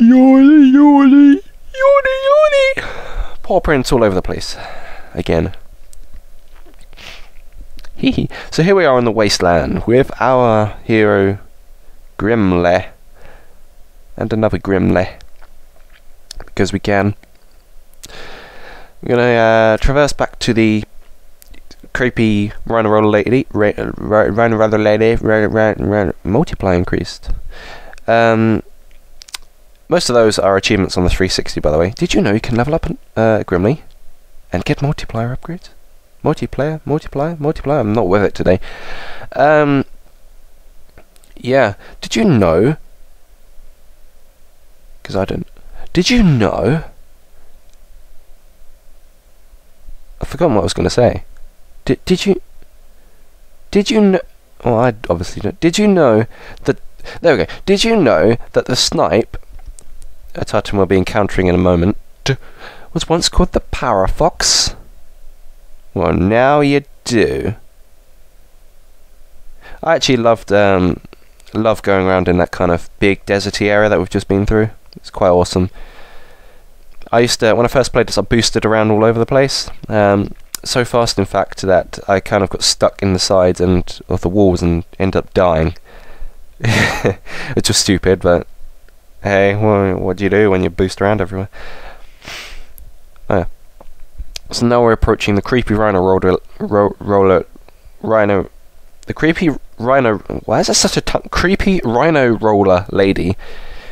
Yawny, yawny, yawny, yawny. Paw prints all over the place. Again. Hee. So here we are in the Wasteland with our hero Grimle. And another Grimle. Because we can. We're gonna traverse back to the creepy Rhino Roller Lady. Rhino Roller Lady. Multiply increased. Most of those are achievements on the 360, by the way. Did you know you can level up Grimly and get multiplier upgrades? Multiplayer. I'm not with it today. Yeah. Did you know? Because I don't. Did you know? I've forgotten what I was going to say. Did you know? Well, I obviously don't. Did you know that? There we go. Did you know that the snipe, a titan we'll be encountering in a moment, was once called the Parafox? Well, now you do. I actually love going around in that kind of big deserty area that we've just been through. It's quite awesome. I used to, when I first played this, I boosted around all over the place. So fast, in fact, that I kind of got stuck in the sides of the walls and ended up dying. It's just stupid, but hey, what do you do when you boost around everywhere? Oh, yeah. So now we're approaching the creepy rhino rhino. The creepy rhino. Why is there such a creepy rhino roller lady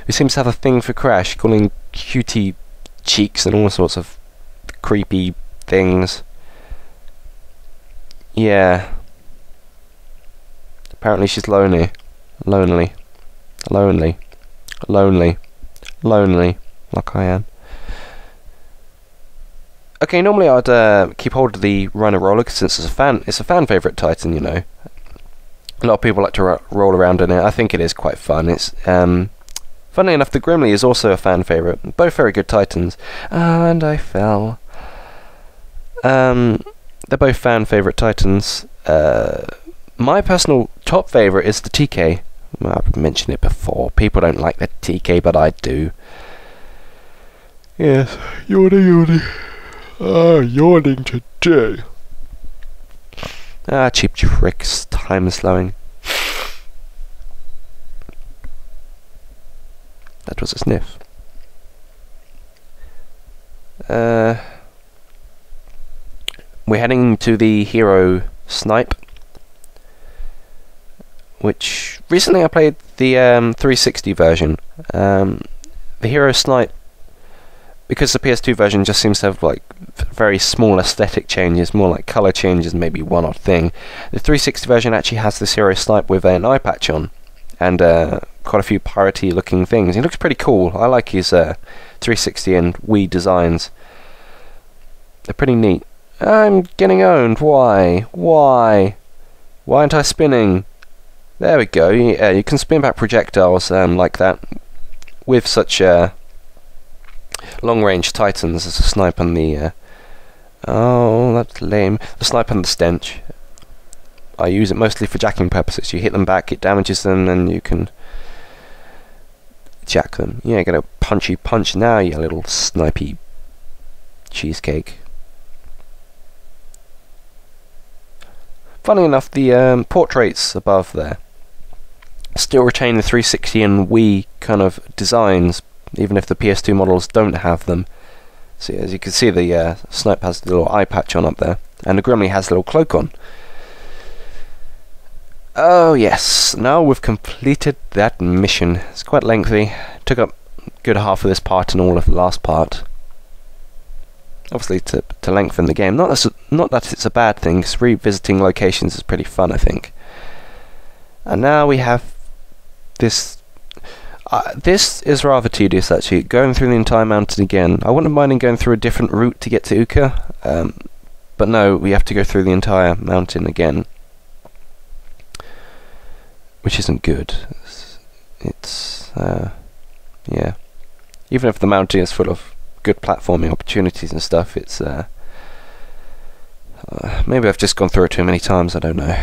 who seems to have a thing for Crash, calling cutie cheeks and all sorts of creepy things? Yeah. Apparently she's lonely, like I am. Okay, normally I'd keep hold of the Rhino Roller since it's a fan favourite Titan, you know. A lot of people like to roll around in it. I think it is quite fun. It's funnily enough, the Grimly is also a fan favourite. Both very good Titans. And I fell. They're both fan favourite Titans. My personal top favourite is the TK. Well, I've mentioned it before. People don't like the TK, but I do. Yes, yawny. Yawning today. Cheap tricks. Time slowing. That was a sniff. We're heading to the Hero Snipe, which recently I played the 360 version. The Hero Snipe, because the PS2 version just seems to have like very small aesthetic changes, more like colour changes, maybe one odd thing. The 360 version actually has this Hero Snipe with an eye patch on, and quite a few piratey looking things. He looks pretty cool. I like his 360 and Wii designs. They're pretty neat. I'm getting owned. Why? Why aren't I spinning? There we go. Yeah, you can spin back projectiles like that with such long-range Titans as the Snipe and the... oh, that's lame. The Snipe and the Stench. I use it mostly for jacking purposes. You hit them back, it damages them, and you can jack them. Yeah, get a punchy punch now, you little snipey cheesecake. Funny enough, the portraits above there still retain the 360 and Wii kind of designs, even if the PS2 models don't have them. So as you can see, the Snipe has the little eye patch on up there, and the Grimly has a little cloak on. Oh yes, now we've completed that mission. It's quite lengthy. Took up a good half of this part and all of the last part. Obviously to lengthen the game. Not that it's a bad thing, because revisiting locations is pretty fun, I think. And now we have this... this is rather tedious, actually, going through the entire mountain again. I wouldn't mind going through a different route to get to Uka, but no, we have to go through the entire mountain again, which isn't good. It's yeah. Even if the mountain is full of good platforming opportunities and stuff, it's maybe I've just gone through it too many times, I don't know.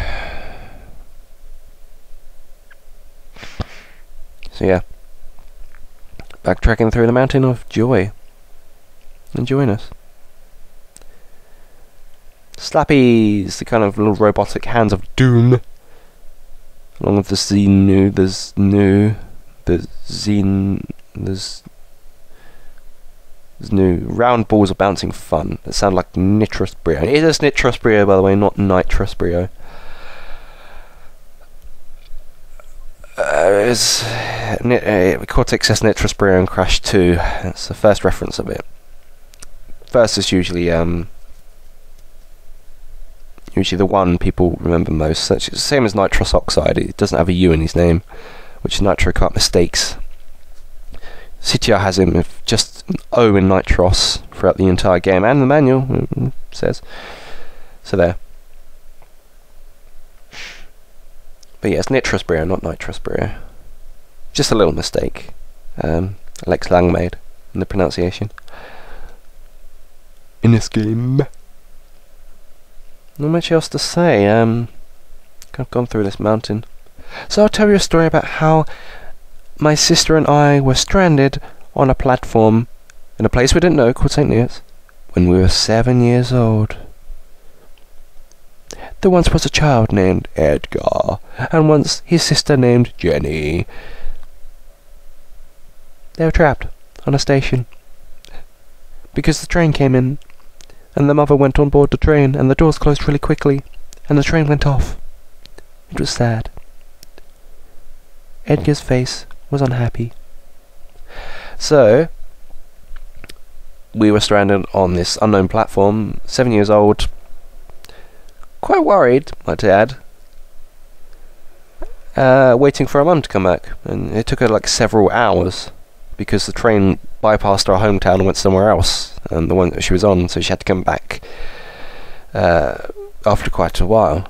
So yeah. backtracking through the mountain of joy. And join us. Slappies, the kind of little robotic hands of doom. Along with the Xenu, there's new round balls of bouncing fun that sound like nitrous brio. It is nitrous brio, by the way, not nitrous brio. It's Cortex S nitrous brio and Crash 2. That's the first reference of it. First is usually the one people remember most. So it's the same as nitrous oxide. It doesn't have a U in his name, which Nitro can't mistakes. CTR has him with just an O in Nitros throughout the entire game, and the manual says. So there. But yeah, it's nitrous brio, not nitrous brio. Just a little mistake. Lex Lang made in the pronunciation. In this game. Not much else to say. I've gone through this mountain. So I'll tell you a story about how my sister and I were stranded on a platform in a place we didn't know called St. Neots when we were 7 years old. There once was a child named Edgar, and once his sister named Jenny. They were trapped on a station because the train came in, and the mother went on board the train, and the doors closed really quickly, and the train went off. It was sad. Edgar's face was unhappy. So, we were stranded on this unknown platform, 7 years old, quite worried, might I add, waiting for our mum to come back, and it took her like several hours, because the train bypassed our hometown and went somewhere else, and the one that she was on, so she had to come back after quite a while.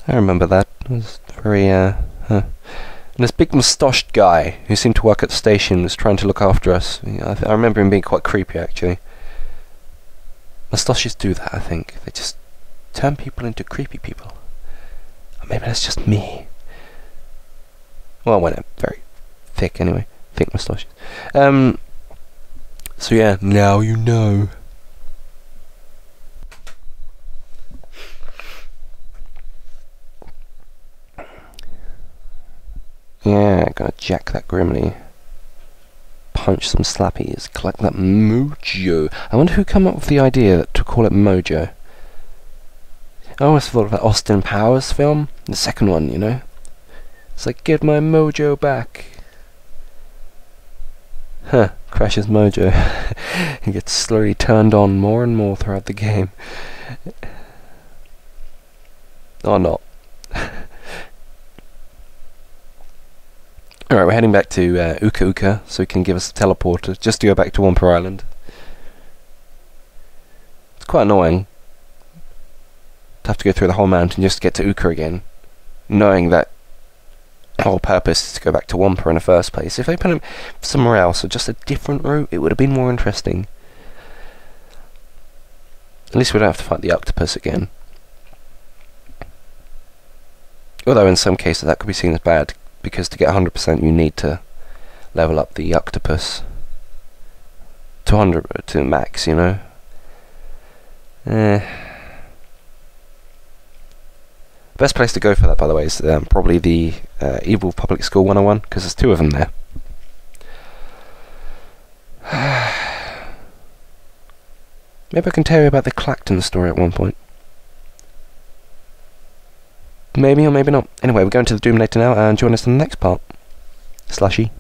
I remember that. It was very, And this big moustached guy who seemed to work at the station was trying to look after us. I remember him being quite creepy, actually. Moustaches do that, I think. They just turn people into creepy people. Or maybe that's just me. Well, when they're very thick, anyway. Thick moustaches. So yeah, now you know. Yeah, gonna jack that grimly. Punch some slappies. Collect that mojo. I wonder who came up with the idea to call it mojo. I always thought of that Austin Powers film. The second one, you know. It's like, get my mojo back. Huh, Crash's mojo. He gets slowly turned on more and more throughout the game. Or not. Alright, we're heading back to Uka Uka, so we can give us a teleporter, just to go back to Wampa Island. It's quite annoying to have to go through the whole mountain just to get to Uka again, knowing that the whole purpose is to go back to Wampa in the first place. If they put him somewhere else, or just a different route, it would have been more interesting. At least we don't have to fight the octopus again. Although in some cases that could be seen as bad, because to get 100% you need to level up the octopus to 100 to max, you know. Best place to go for that, by the way, is probably the Evil Public School 101, because there's two of them there. Maybe I can tell you about the Clacton story at one point. Maybe or maybe not. Anyway, we're going to the Dominator now, and join us in the next part. Slushy.